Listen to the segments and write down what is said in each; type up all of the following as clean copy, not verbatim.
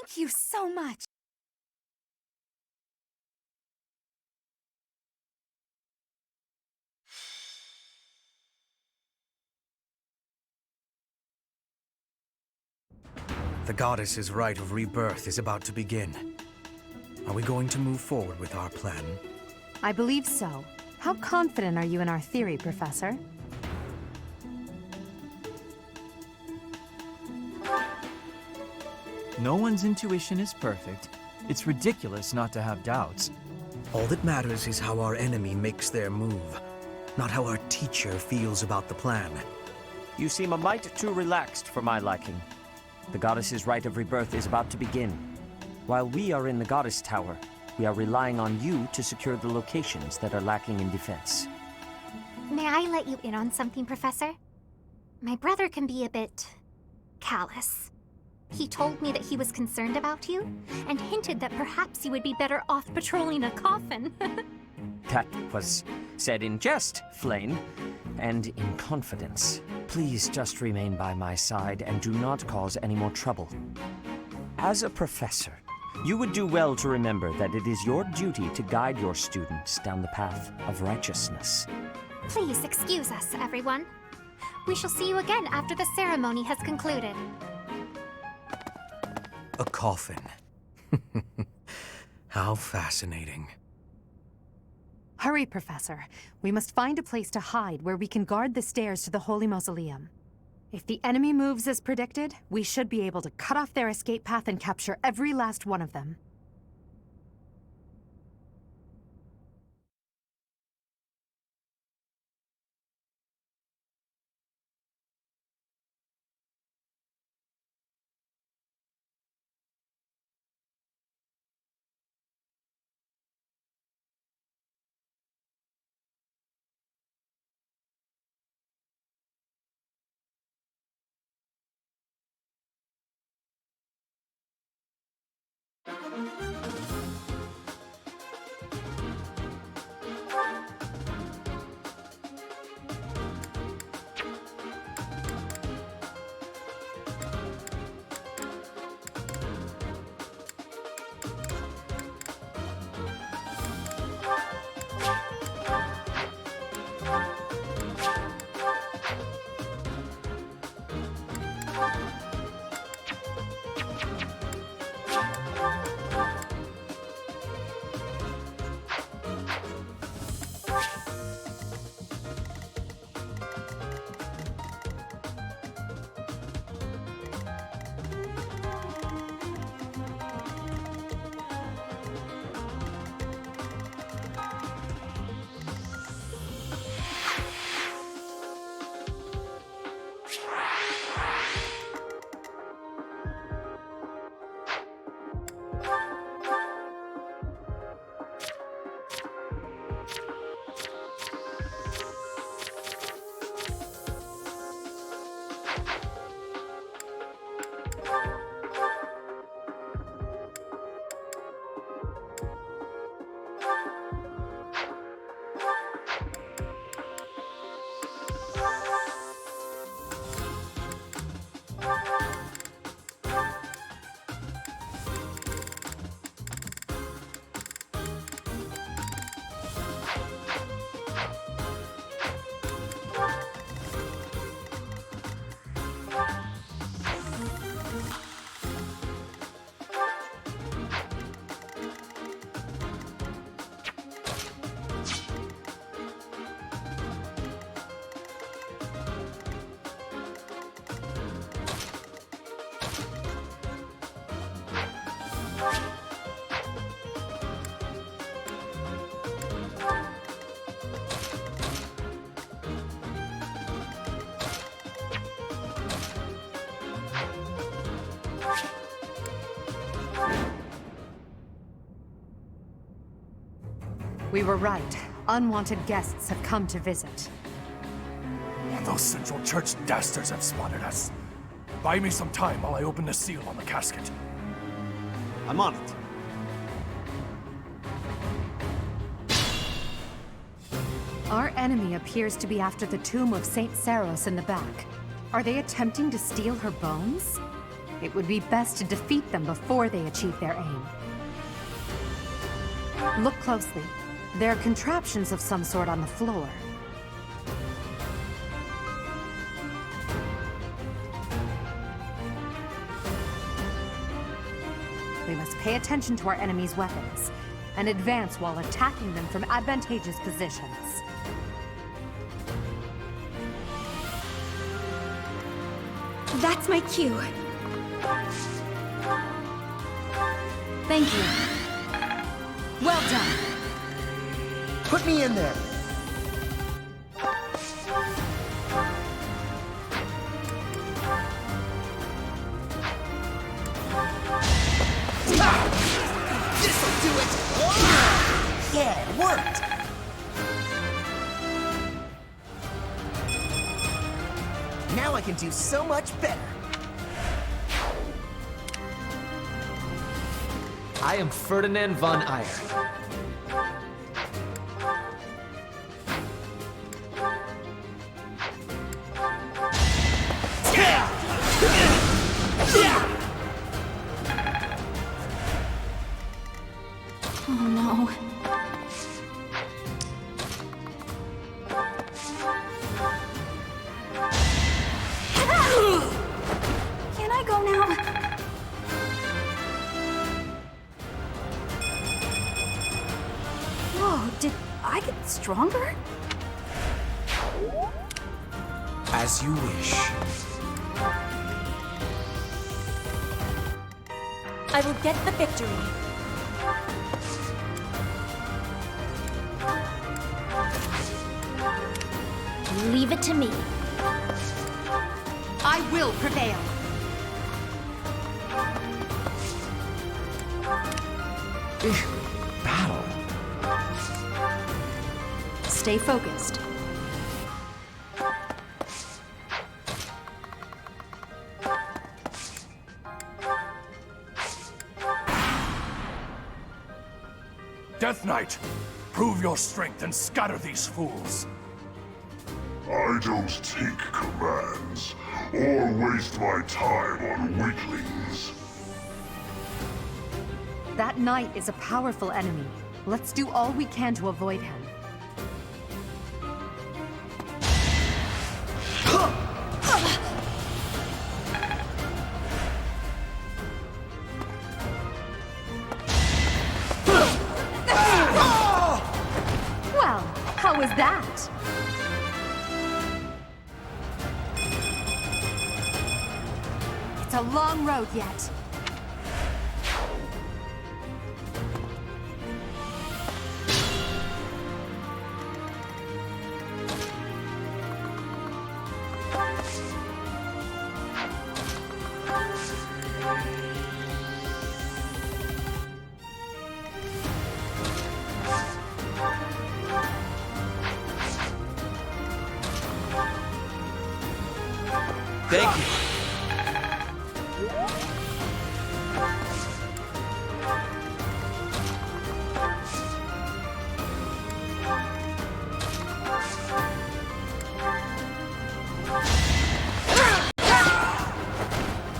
Thank you so much. The goddess's rite of rebirth is about to begin. Are we going to move forward with our plan? I believe so. How confident are you in our theory, Professor? No one's intuition is perfect. It's ridiculous not to have doubts. All that matters is how our enemy makes their move, not how our teacher feels about the plan. You seem a mite too relaxed for my liking. The goddess's rite of rebirth is about to begin. While we are in the goddess tower, we are relying on you to secure the locations that are lacking in defense. May I let you in on something, Professor? My brother can be a bit callous. He told me that he was concerned about you, and hinted that perhaps you would be better off patrolling a coffin. That was said in jest, Flame, and in confidence. Please just remain by my side and do not cause any more trouble. As a professor, you would do well to remember that it is your duty to guide your students down the path of righteousness. Please excuse us, everyone. We shall see you again after the ceremony has concluded. A coffin. How fascinating. Hurry, Professor. We must find a place to hide where we can guard the stairs to the Holy Mausoleum. If the enemy moves as predicted, we should be able to cut off their escape path and capture every last one of them. We were right. Unwanted guests have come to visit. Those Central Church dastards have spotted us. Buy me some time while I open the seal on the casket. I'm on it. Our enemy appears to be after the tomb of Saint Saros in the back. Are they attempting to steal her bones? It would be best to defeat them before they achieve their aim. Look closely. There are contraptions of some sort on the floor. We must pay attention to our enemy's weapons and advance while attacking them from advantageous positions. That's my cue. Thank you. Well done! Put me in there. This'll do it! Yeah, it worked! Now I can do so much better. I am Ferdinand von Eyre. Oh no. Can I go now? Whoa, did I get stronger? As you wish. I will get the victory. Leave it to me. I will prevail! Battle. Stay focused. Death Knight, prove your strength and scatter these fools. I don't take commands, or waste my time on weaklings. That knight is a powerful enemy. Let's do all we can to avoid him. Well, how was that? It's a long road yet. Thank you.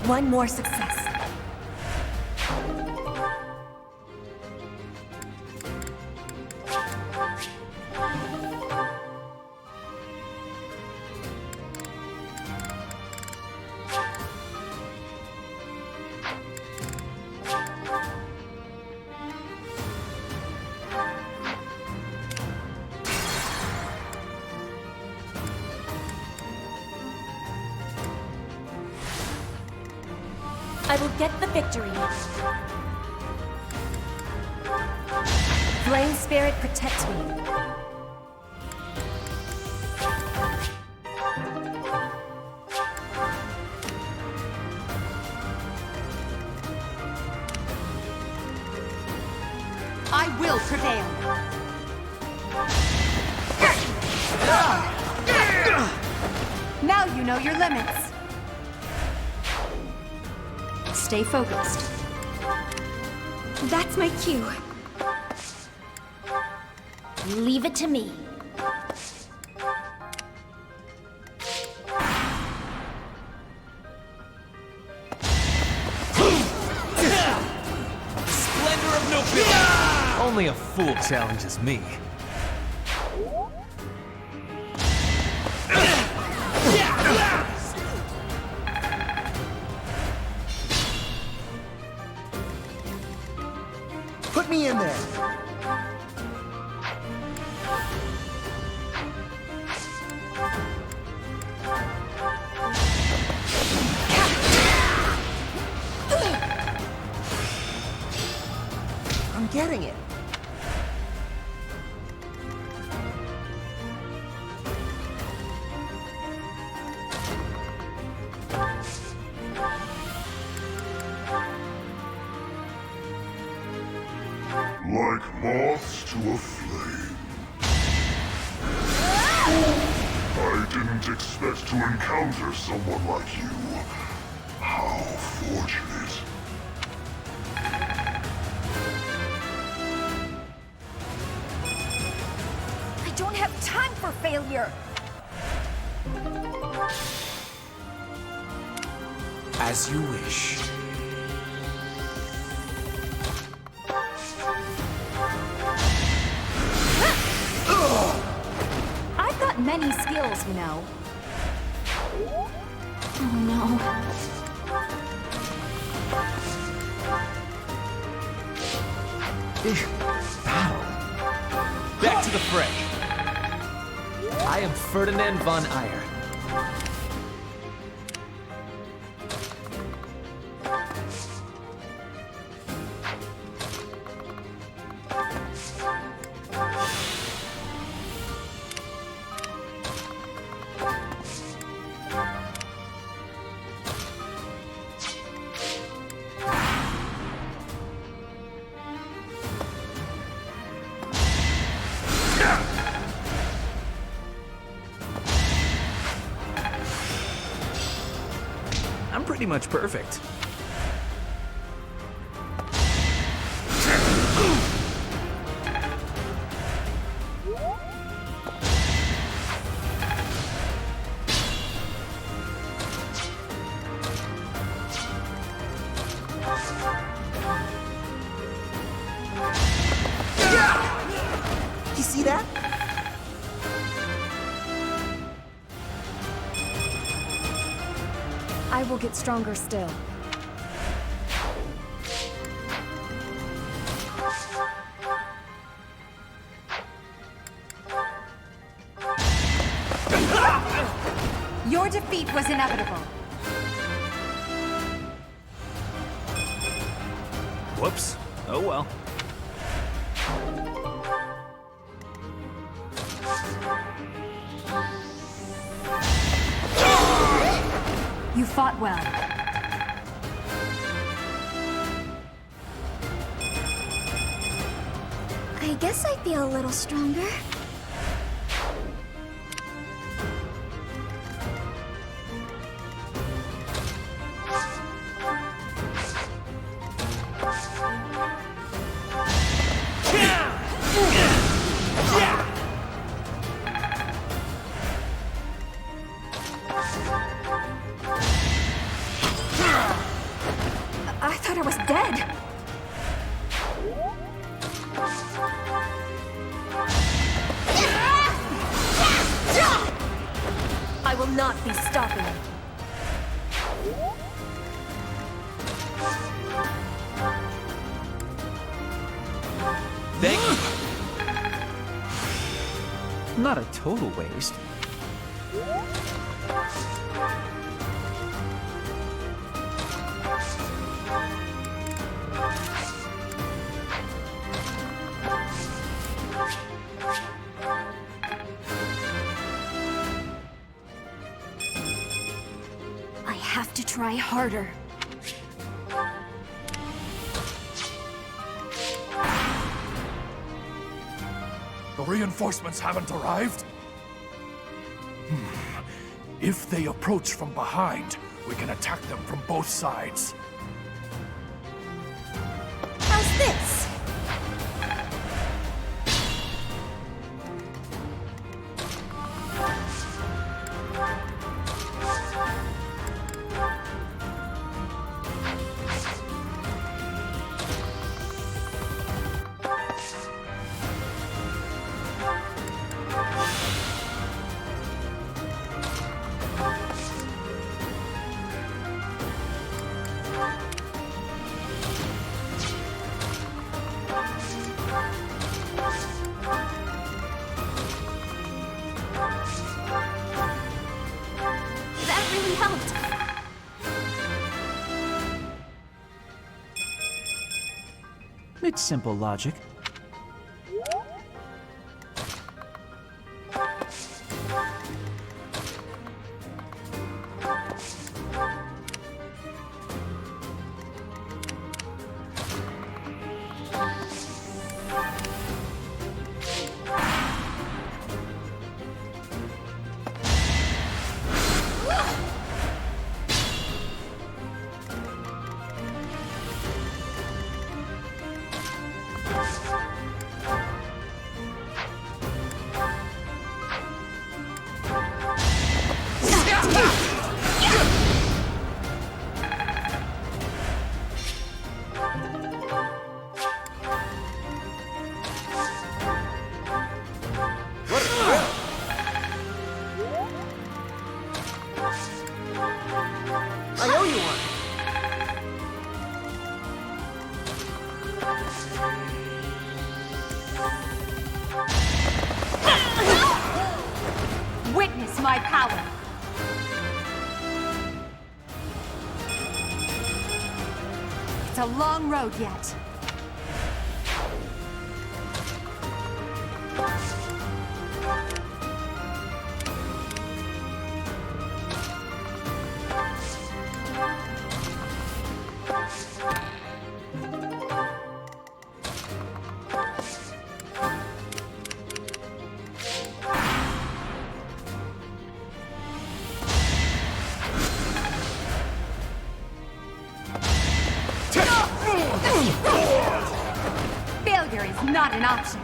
One more success. I will get the victory. Flame Spirit, protect me. I will prevail. Now you know your limits. Stay focused. That's my cue. Leave it to me. Only a fool challenges me. Put me in there. I'm getting it. Like moths to a flame. I didn't expect to encounter someone like you. How fortunate. I don't have time for failure! As you wish. I've got many skills, you know. Oh no. Battle. Back to the fray. I am Ferdinand von Ayer. I'm pretty much perfect. You see that? I will get stronger still. Your defeat was inevitable. Whoops. Oh well. You fought well. I guess I feel a little stronger. I thought I was dead. I will not be stopping. Thank you. Not a total waste. I have to try harder. The reinforcements haven't arrived? If they approach from behind, we can attack them from both sides. How's this? That really helped. It's simple logic. I owe you one. Witness my power! It's a long road yet. Failure is not an option.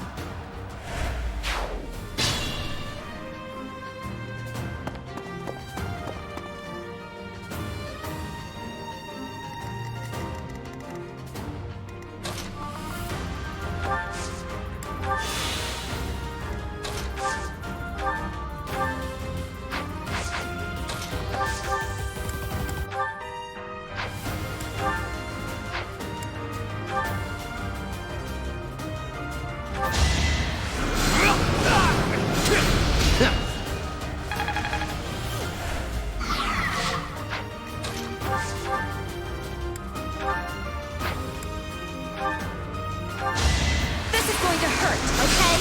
This is going to hurt, okay?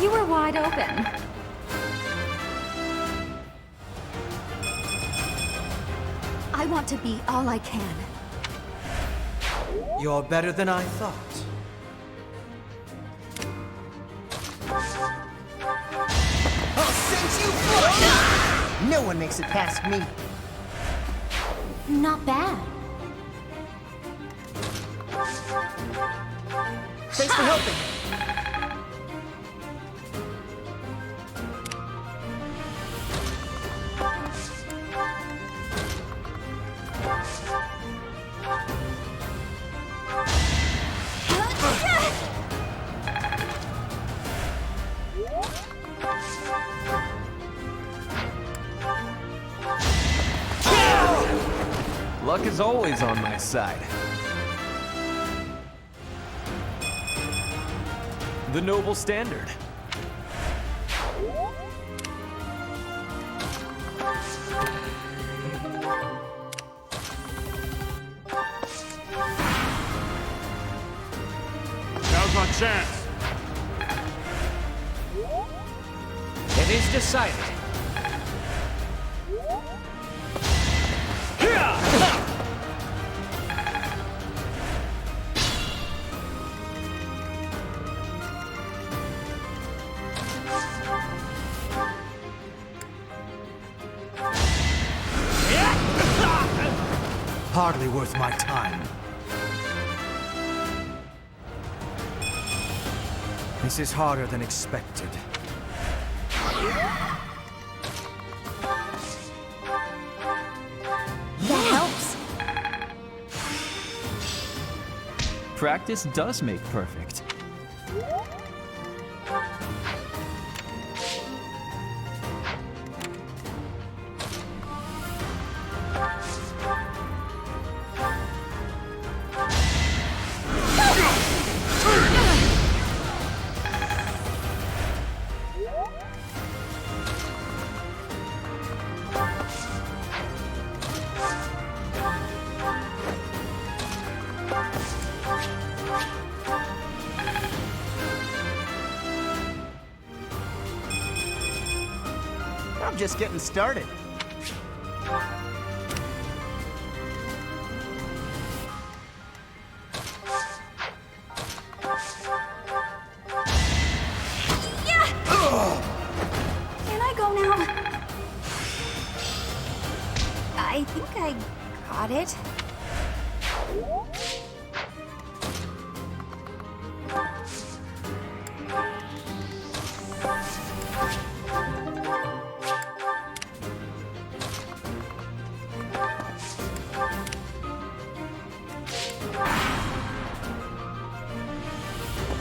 You were wide open. I want to be all I can. You're better than I thought. I'll send you flying! No one makes it past me. Not bad. Thanks for helping. Luck is always on my side. The noble standard. Now's my chance. It is decided. Hardly worth my time. This is harder than expected. That helps. Practice does make perfect. I'm just getting started. Can I go now? I think I got it.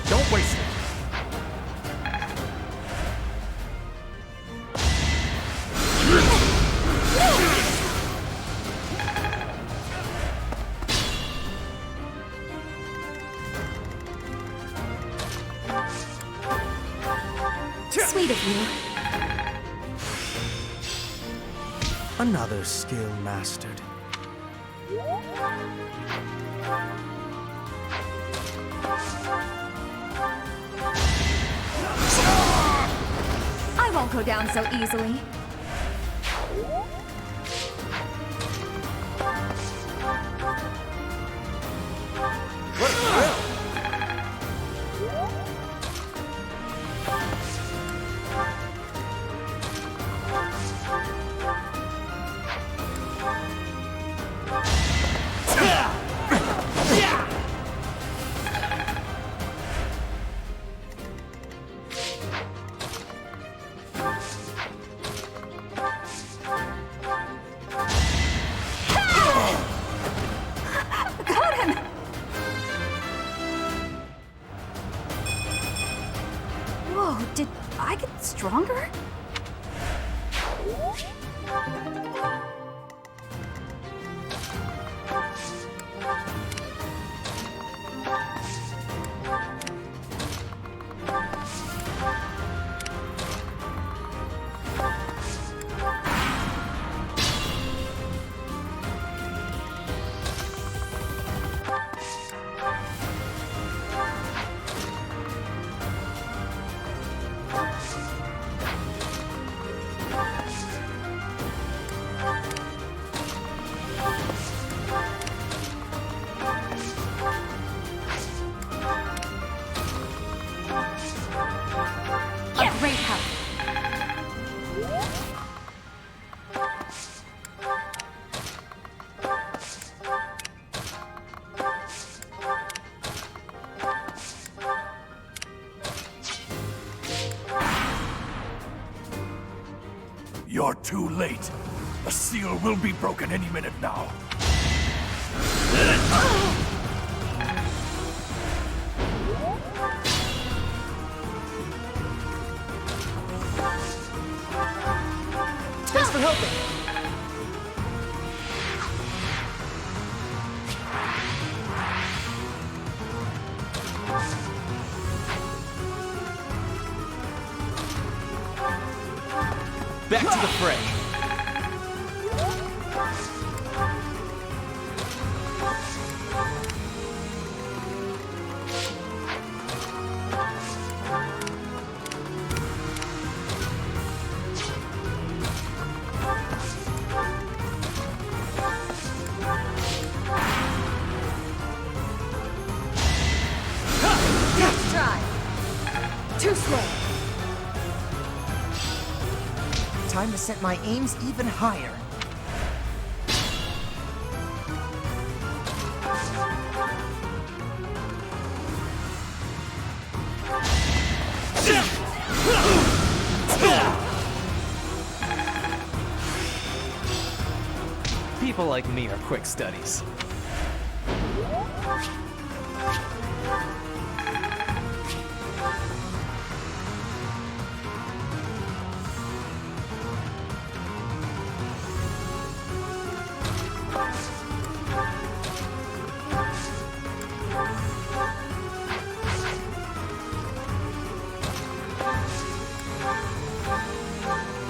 Don't waste it. Sweet of you. Another skill mastered. I won't go down so easily. What a thrill! Got him! Whoa, did I get stronger? A great help. You're too late. The seal will be broken any minute now. Thanks for helping. Back to the fray. Let's try. Too slow. Time to set my aims even higher. People like me are quick studies.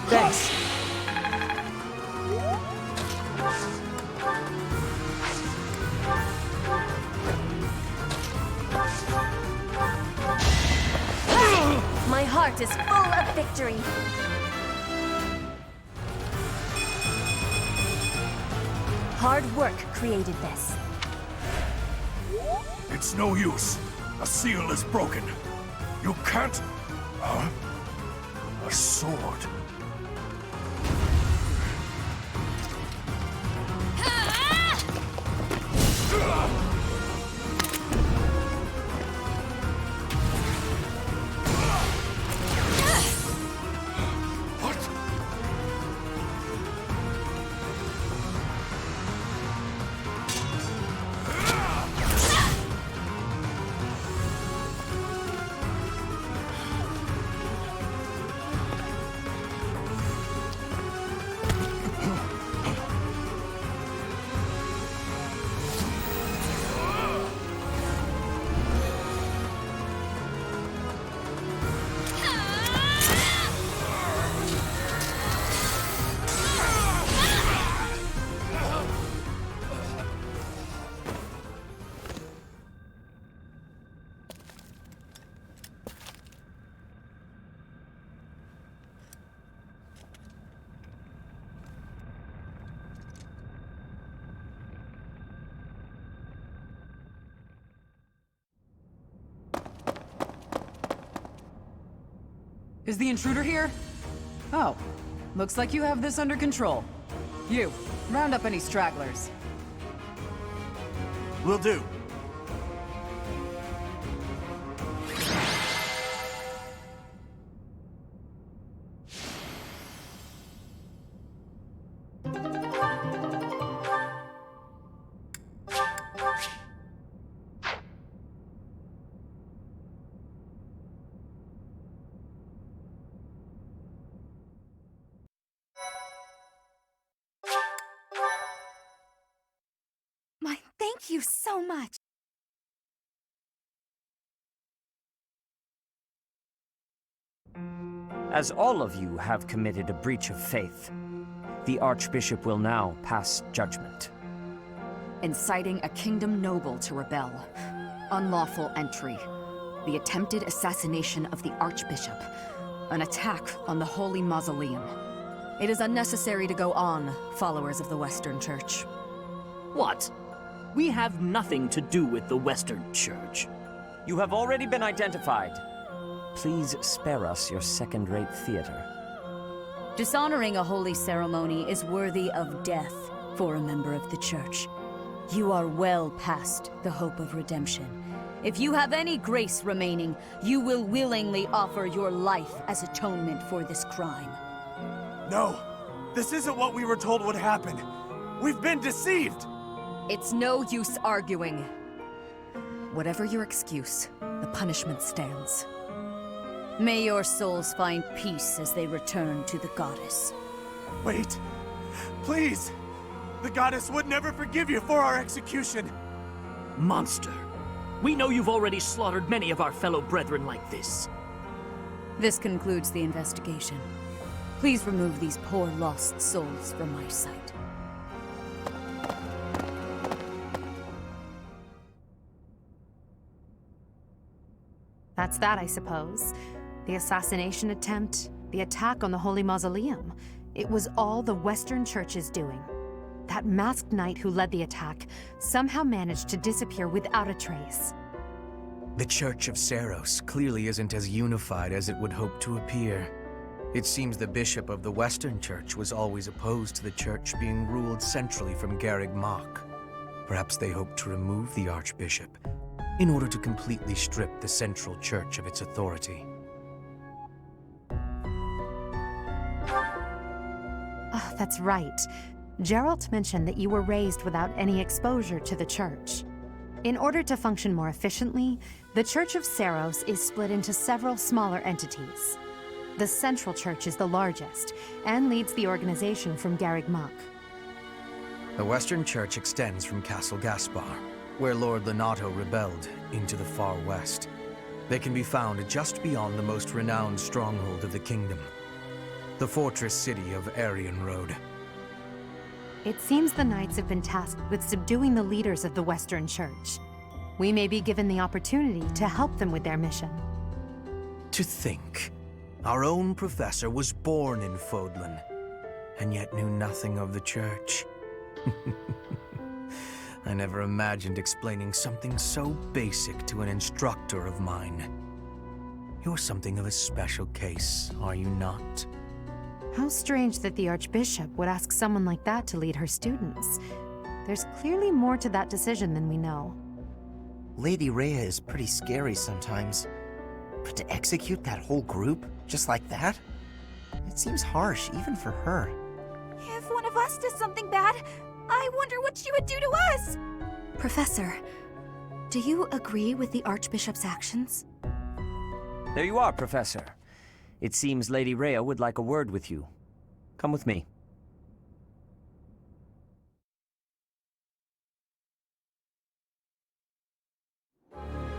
Thanks. My heart is full of victory. Hard work created this. It's no use. A seal is broken. You can't... Huh? A sword. Is the intruder here? Oh, looks like you have this under control. You, round up any stragglers. Will do. Thank you so much. As all of you have committed a breach of faith, the Archbishop will now pass judgment. Inciting a kingdom noble to rebel. Unlawful entry. The attempted assassination of the Archbishop. An attack on the Holy Mausoleum. It is unnecessary to go on, followers of the Western Church. What? We have nothing to do with the Western Church. You have already been identified. Please spare us your second-rate theater. Dishonoring a holy ceremony is worthy of death for a member of the Church. You are well past the hope of redemption. If you have any grace remaining, you will willingly offer your life as atonement for this crime. No! This isn't what we were told would happen! We've been deceived! It's no use arguing. Whatever your excuse, the punishment stands. May your souls find peace as they return to the goddess. Wait! Please! The goddess would never forgive you for our execution! Monster! We know you've already slaughtered many of our fellow brethren like this. This concludes the investigation. Please remove these poor lost souls from my sight. That's that, I suppose. The assassination attempt, the attack on the Holy Mausoleum. It was all the Western Church's doing. That masked knight who led the attack somehow managed to disappear without a trace. The Church of Seros clearly isn't as unified as it would hope to appear. It seems the bishop of the Western Church was always opposed to the Church being ruled centrally from Garreg Mach. Perhaps they hoped to remove the Archbishop in order to completely strip the Central Church of its authority. Oh, that's right. Geralt mentioned that you were raised without any exposure to the Church. In order to function more efficiently, the Church of Seros is split into several smaller entities. The Central Church is the largest, and leads the organization from Garreg Mach. The Western Church extends from Castle Gaspar, where Lord Lenato rebelled, into the far west. They can be found just beyond the most renowned stronghold of the kingdom, the fortress city of Aryan Road. It seems the Knights have been tasked with subduing the leaders of the Western Church. We may be given the opportunity to help them with their mission. To think, our own professor was born in Fodlan, and yet knew nothing of the Church. I never imagined explaining something so basic to an instructor of mine. You're something of a special case, are you not? How strange that the Archbishop would ask someone like that to lead her students. There's clearly more to that decision than we know. Lady Rhea is pretty scary sometimes. But to execute that whole group, just like that? It seems harsh, even for her. If one of us does something bad, I wonder what she would do to us! Professor, do you agree with the Archbishop's actions? There you are, Professor. It seems Lady Rhea would like a word with you. Come with me.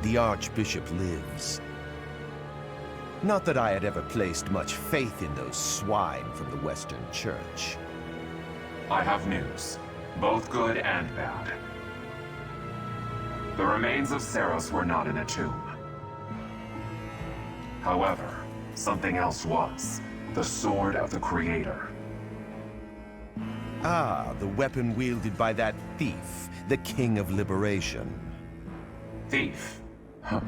The Archbishop lives. Not that I had ever placed much faith in those swine from the Western Church. I have news, both good and bad. The remains of Seros were not in a tomb. However, something else was. The Sword of the Creator. Ah, the weapon wielded by that thief, the King of Liberation. Thief? Huh.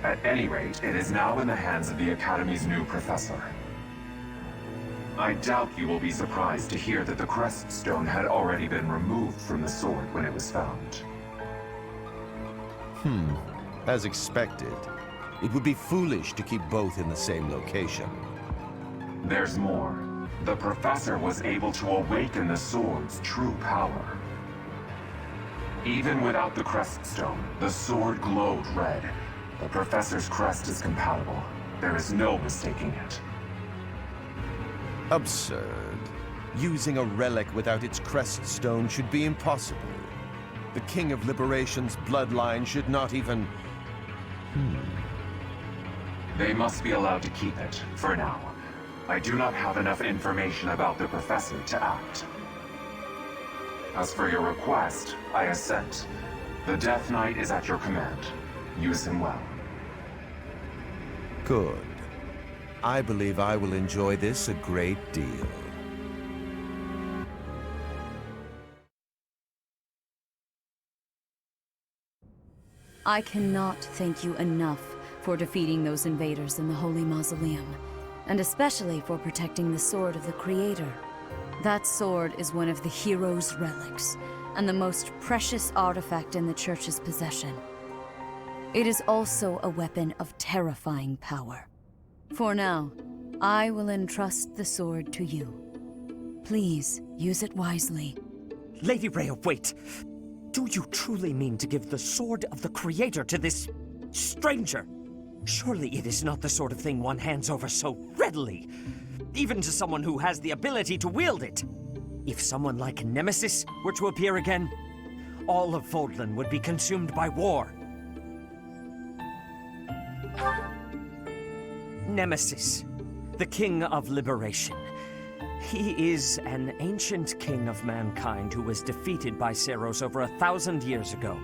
At any rate, it is now in the hands of the Academy's new professor. I doubt you will be surprised to hear that the Crest Stone had already been removed from the sword when it was found. As expected. It would be foolish to keep both in the same location. There's more. The professor was able to awaken the sword's true power. Even without the Crest Stone, the sword glowed red. The professor's crest is compatible. There is no mistaking it. Absurd. Using a relic without its crest stone should be impossible. The King of Liberation's bloodline should not even... They must be allowed to keep it, for now. I do not have enough information about the professor to act. As for your request, I assent. The Death Knight is at your command. Use him well. Good. I believe I will enjoy this a great deal. I cannot thank you enough for defeating those invaders in the Holy Mausoleum, and especially for protecting the Sword of the Creator. That sword is one of the hero's relics, and the most precious artifact in the Church's possession. It is also a weapon of terrifying power. For now, I will entrust the sword to you. Please, use it wisely. Lady Rhea, wait! Do you truly mean to give the Sword of the Creator to this stranger? Surely it is not the sort of thing one hands over so readily, even to someone who has the ability to wield it. If someone like Nemesis were to appear again, all of Fodlan would be consumed by war. Nemesis, the King of Liberation. He is an ancient king of mankind who was defeated by Seros over 1,000 years ago.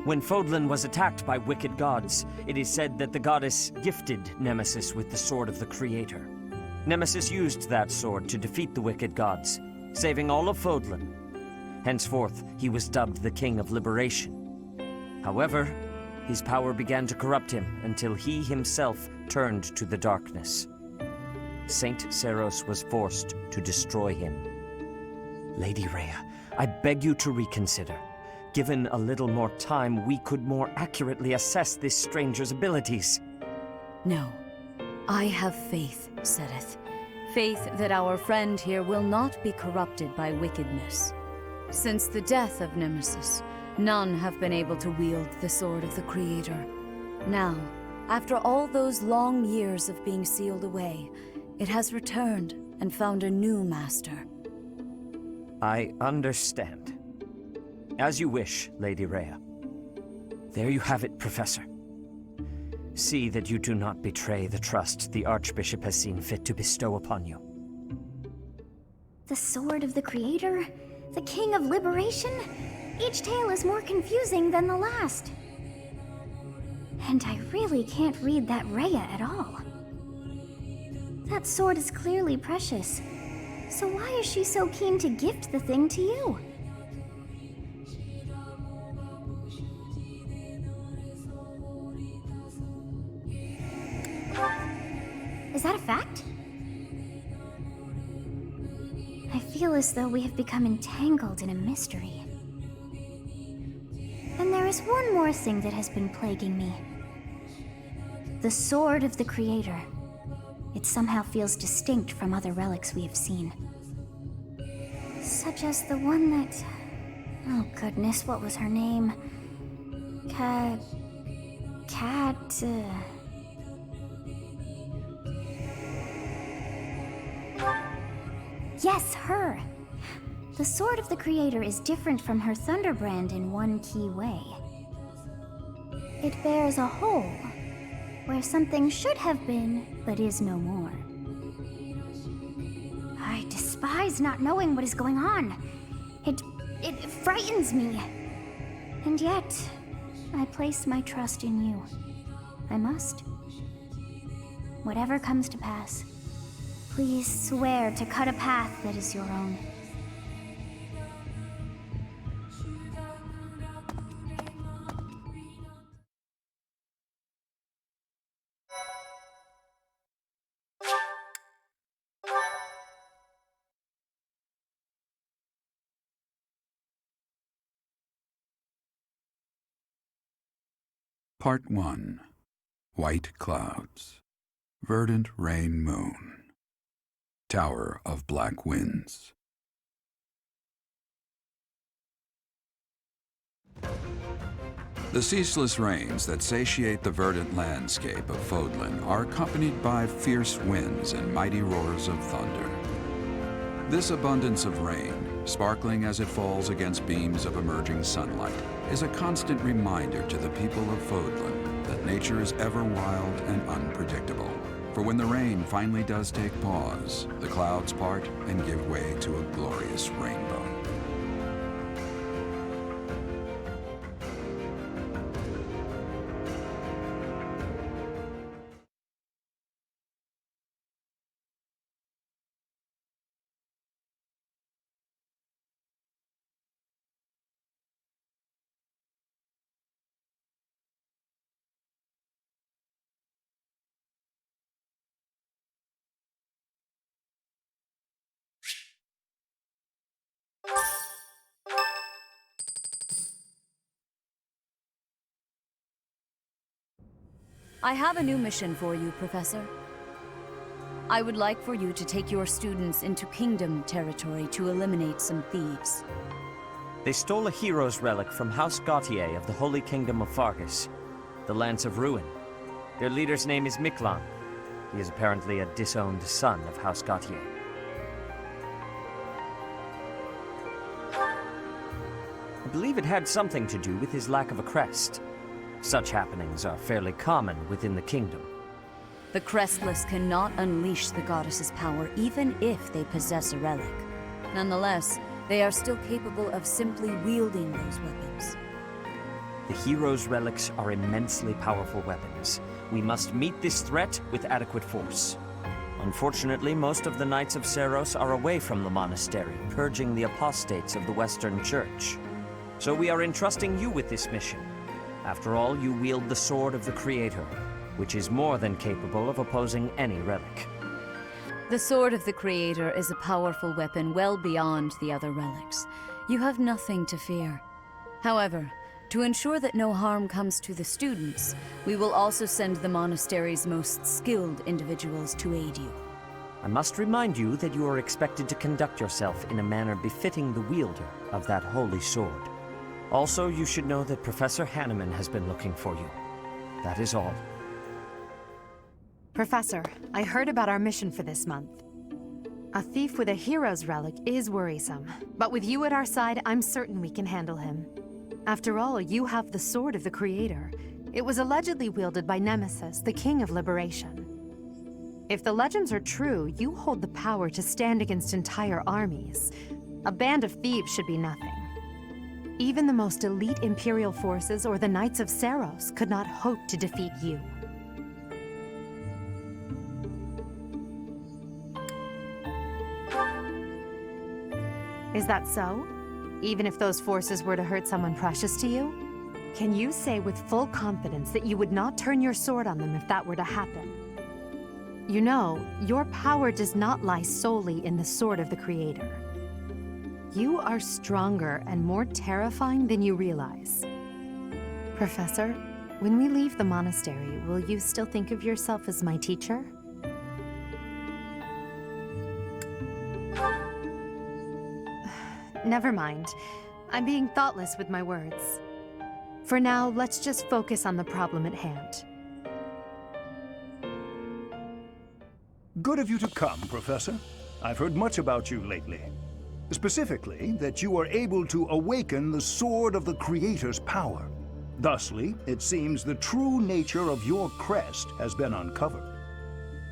When Fodlan was attacked by wicked gods, it is said that the goddess gifted Nemesis with the Sword of the Creator. Nemesis used that sword to defeat the wicked gods, saving all of Fodlan. Henceforth, he was dubbed the King of Liberation. However, his power began to corrupt him until he himself turned to the darkness. Saint Seros was forced to destroy him. Lady Rhea, I beg you to reconsider. Given a little more time, we could more accurately assess this stranger's abilities. No. I have faith, Seteth. Faith that our friend here will not be corrupted by wickedness. Since the death of Nemesis, none have been able to wield the Sword of the Creator. Now, after all those long years of being sealed away, it has returned and found a new master. I understand. As you wish, Lady Rhea. There you have it, Professor. See that you do not betray the trust the Archbishop has seen fit to bestow upon you. The Sword of the Creator? The King of Liberation? Each tale is more confusing than the last. And I really can't read that Rhea at all. That sword is clearly precious. So why is she so keen to gift the thing to you? Is that a fact? I feel as though we have become entangled in a mystery. And there is one more thing that has been plaguing me. The Sword of the Creator. It somehow feels distinct from other relics we have seen. Such as the one that... Oh goodness, what was her name? Yes, her! The Sword of the Creator is different from her Thunderbrand in one key way. It bears a hole, where something should have been, but is no more. I despise not knowing what is going on. It frightens me. And yet, I place my trust in you. I must. Whatever comes to pass, please swear to cut a path that is your own. Part 1. White Clouds. Verdant Rain Moon. Tower of Black Winds. The ceaseless rains that satiate the verdant landscape of Fodlan are accompanied by fierce winds and mighty roars of thunder. This abundance of rain, sparkling as it falls against beams of emerging sunlight, is a constant reminder to the people of Fodlan that nature is ever wild and unpredictable. For when the rain finally does take pause, the clouds part and give way to a glorious rainbow. I have a new mission for you, Professor. I would like for you to take your students into Kingdom territory to eliminate some thieves. They stole a hero's relic from House Gautier of the Holy Kingdom of Fargus, the Lance of Ruin. Their leader's name is Miklan. He is apparently a disowned son of House Gautier. I believe it had something to do with his lack of a crest. Such happenings are fairly common within the kingdom. The Crestless cannot unleash the goddess's power even if they possess a relic. Nonetheless, they are still capable of simply wielding those weapons. The hero's relics are immensely powerful weapons. We must meet this threat with adequate force. Unfortunately, most of the Knights of Seiros are away from the monastery, purging the apostates of the Western Church. So we are entrusting you with this mission. After all, you wield the Sword of the Creator, which is more than capable of opposing any relic. The Sword of the Creator is a powerful weapon well beyond the other relics. You have nothing to fear. However, to ensure that no harm comes to the students, we will also send the monastery's most skilled individuals to aid you. I must remind you that you are expected to conduct yourself in a manner befitting the wielder of that holy sword. Also, you should know that Professor Hanneman has been looking for you. That is all. Professor, I heard about our mission for this month. A thief with a hero's relic is worrisome, but with you at our side, I'm certain we can handle him. After all, you have the Sword of the Creator. It was allegedly wielded by Nemesis, the King of Liberation. If the legends are true, you hold the power to stand against entire armies. A band of thieves should be nothing. Even the most elite Imperial forces or the Knights of Seiros could not hope to defeat you. Is that so? Even if those forces were to hurt someone precious to you? Can you say with full confidence that you would not turn your sword on them if that were to happen? You know, your power does not lie solely in the sword of the Creator. You are stronger and more terrifying than you realize. Professor, when we leave the monastery, will you still think of yourself as my teacher? Never mind. I'm being thoughtless with my words. For now, let's just focus on the problem at hand. Good of you to come, Professor. I've heard much about you lately. Specifically, that you are able to awaken the sword of the Creator's power. Thusly, it seems the true nature of your crest has been uncovered.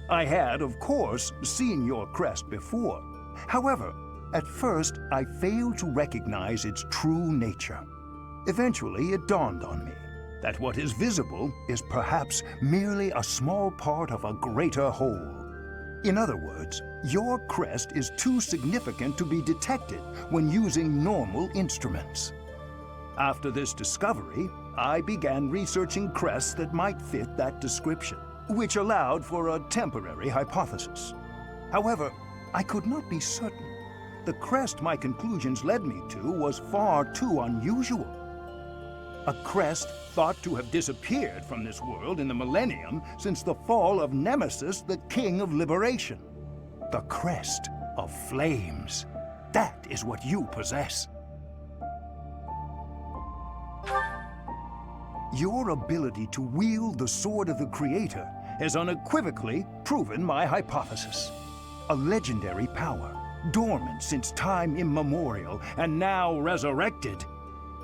I had, of course, seen your crest before. However, at first, I failed to recognize its true nature. Eventually, it dawned on me that what is visible is perhaps merely a small part of a greater whole. In other words, your crest is too significant to be detected when using normal instruments. After this discovery, I began researching crests that might fit that description, which allowed for a temporary hypothesis. However, I could not be certain. The crest my conclusions led me to was far too unusual. A crest thought to have disappeared from this world in the millennium since the fall of Nemesis, the King of Liberation. The crest of flames. That is what you possess. Your ability to wield the sword of the Creator has unequivocally proven my hypothesis. A legendary power, dormant since time immemorial and now resurrected.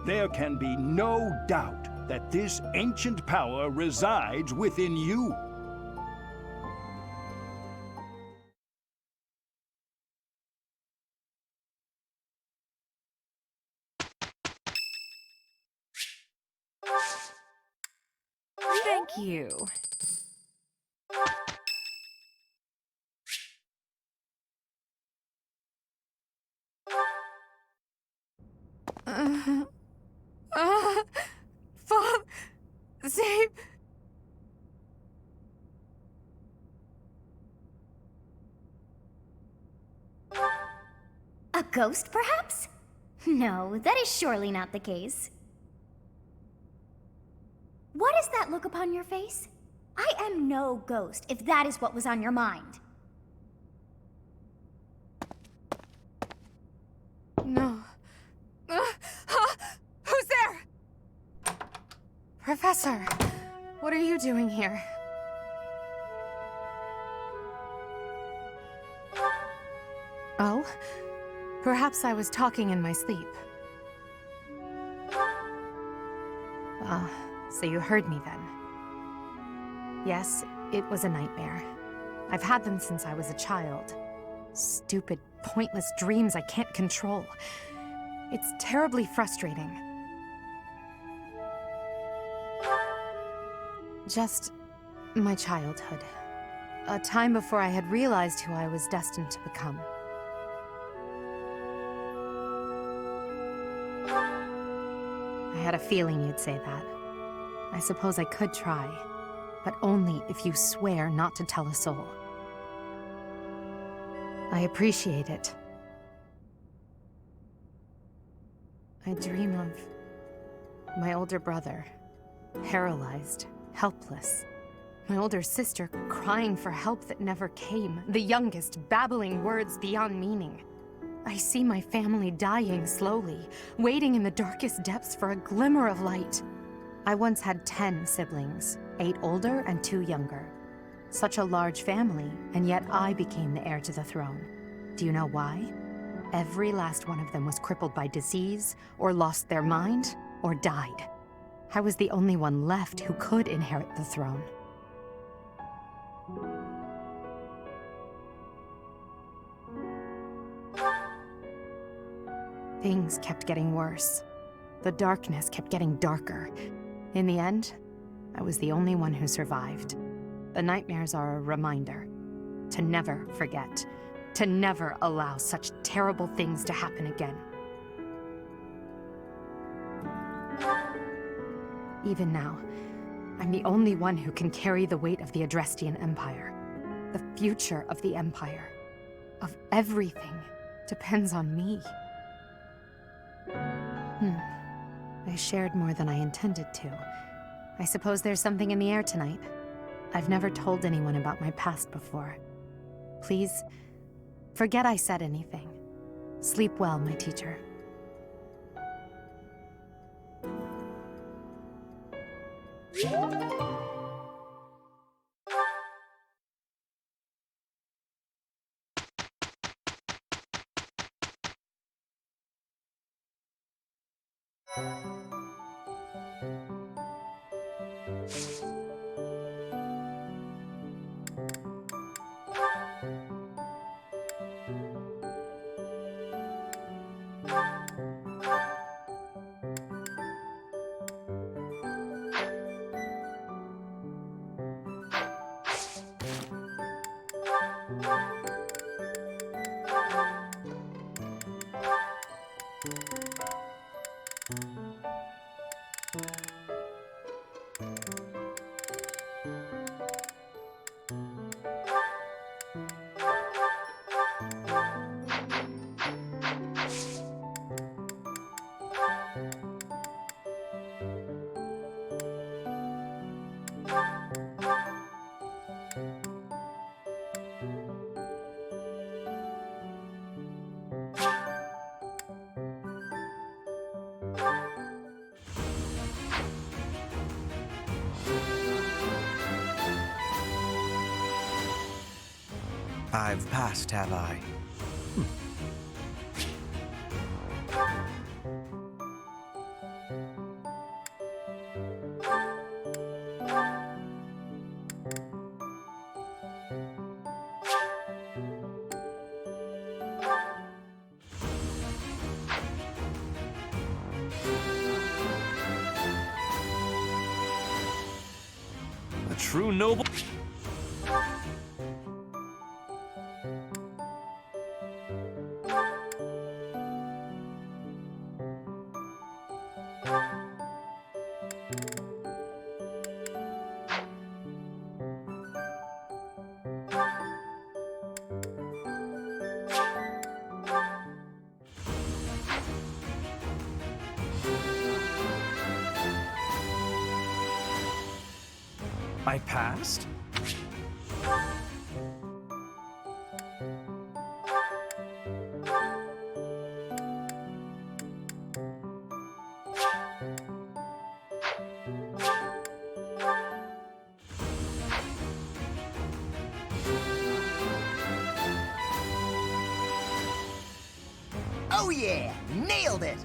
There can be no doubt that this ancient power resides within you. Thank you. Save... A ghost, perhaps? No, that is surely not the case. What is that look upon your face? I am no ghost, if that is what was on your mind. No. Who's there? Professor, what are you doing here? Oh? Perhaps I was talking in my sleep. Ah, so you heard me then. Yes, it was a nightmare. I've had them since I was a child. Stupid, pointless dreams I can't control. It's terribly frustrating. Just my childhood. A time before I had realized who I was destined to become. I had a feeling you'd say that. I suppose I could try, but only if you swear not to tell a soul. I appreciate it. I dream of my older brother, paralyzed, helpless. My older sister crying for help that never came. The youngest babbling words beyond meaning. I see my family dying slowly, waiting in the darkest depths for a glimmer of light. I once had 10 siblings, 8 older and 2 younger. Such a large family, and yet I became the heir to the throne. Do you know why? Every last one of them was crippled by disease, or lost their mind, or died. I was the only one left who could inherit the throne. Things kept getting worse. The darkness kept getting darker. In the end, I was the only one who survived. The nightmares are a reminder to never forget, to never allow such terrible things to happen again. Even now, I'm the only one who can carry the weight of the Adrestian Empire. The future of the Empire, of everything, depends on me. I shared more than I intended to. I suppose there's something in the air tonight. I've never told anyone about my past before. Please, forget I said anything. Sleep well, my teacher. I've passed, have I? A true noble. I passed? Oh yeah! Nailed it!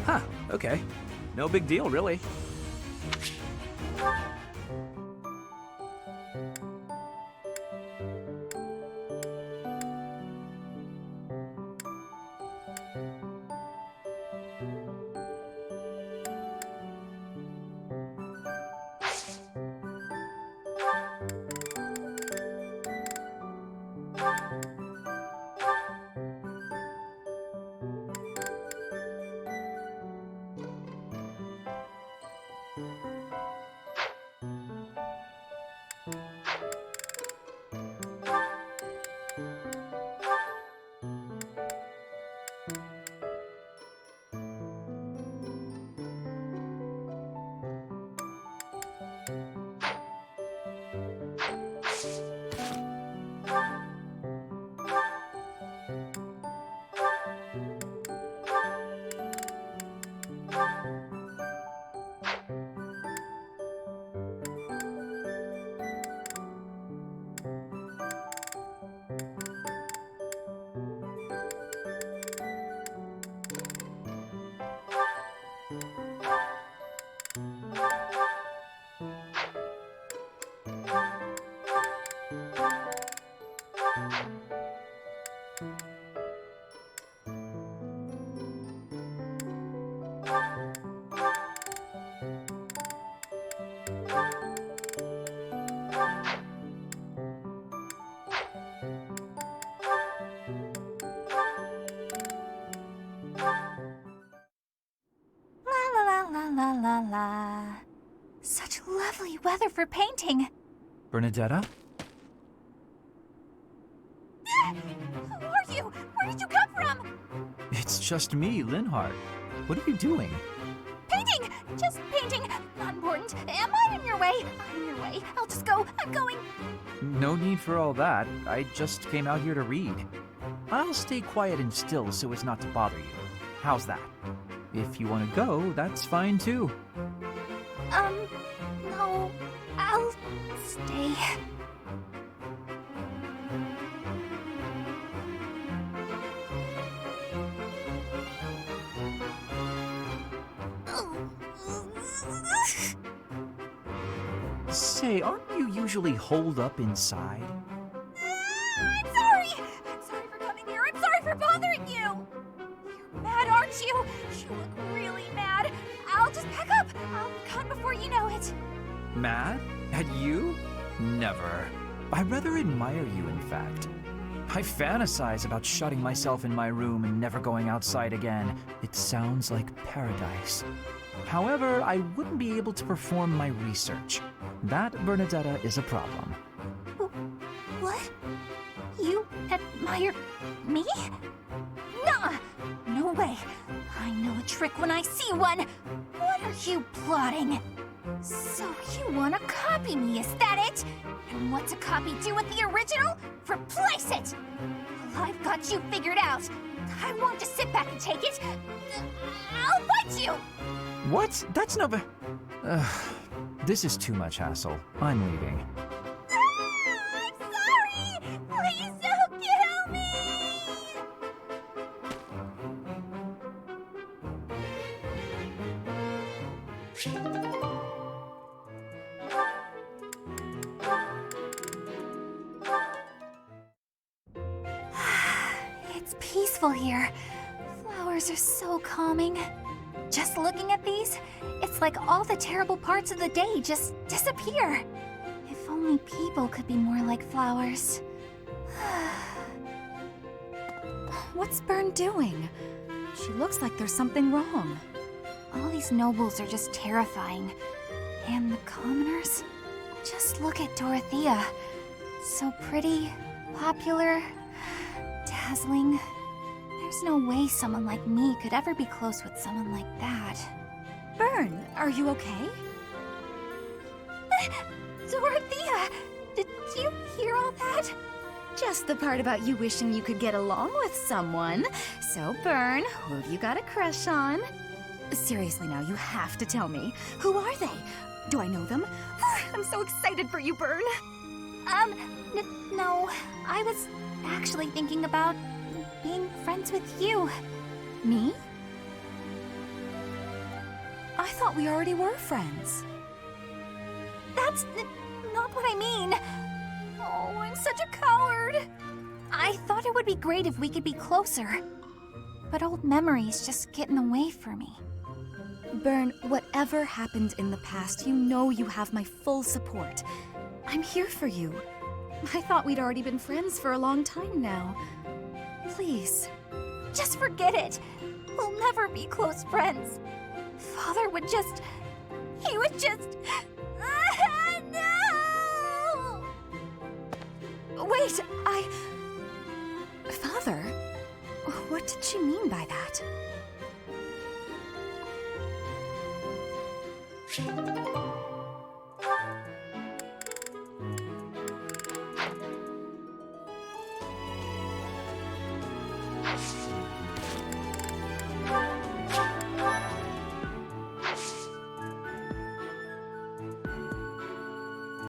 Huh, okay. No big deal, really. La la la la la la. Such lovely weather for painting. Bernadetta? Who are you? Where did you come from? It's just me, Linhardt. What are you doing? Painting! Just painting. Not important. Am I in your way? I'm in your way. I'll just go. I'm going. No need for all that. I just came out here to read. I'll stay quiet and still so as not to bother you. How's that? If you want to go, that's fine too. No. I'll stay. Say, aren't you usually holed up inside? I'm sorry! I'm sorry for coming here. I'm sorry for bothering you! You're mad, aren't you? You look really mad. I'll just pack up. I'll be gone before you know it. Mad? At you? Never. I rather admire you, in fact. I fantasize about shutting myself in my room and never going outside again. It sounds like paradise. However, I wouldn't be able to perform my research. That, Bernadetta, is a problem. What? You admire me? Nuh-uh. No way. I know a trick when I see one. What are you plotting? So you want to copy me, is that it? And what's a copy do with the original? Replace it! Well, I've got you figured out. I won't just sit back and take it. I'll fight you! What? That's no... This is too much hassle. I'm leaving. I'm sorry! Please don't kill me! It's peaceful here. Flowers are so calming. Just looking at these, it's like all the terrible parts of the day just disappear. If only people could be more like flowers. What's Bern doing? She looks like there's something wrong. All these nobles are just terrifying. And the commoners? Just look at Dorothea. So pretty, popular, dazzling. There's no way someone like me could ever be close with someone like that. Bern, are you okay? Dorothea! Did you hear all that? Just the part about you wishing you could get along with someone. So, Bern, who have you got a crush on? Seriously now, you have to tell me. Who are they? Do I know them? I'm so excited for you, Bern. No. I was actually thinking about being friends with you. Me? I thought we already were friends. That's not what I mean. Oh, I'm such a coward. I thought it would be great if we could be closer. But old memories just get in the way for me. Bern, whatever happened in the past, you know you have my full support. I'm here for you. I thought we'd already been friends for a long time now. Please. Just forget it. We'll never be close friends. Father would just... He would just... No! Wait, Father? What did she mean by that?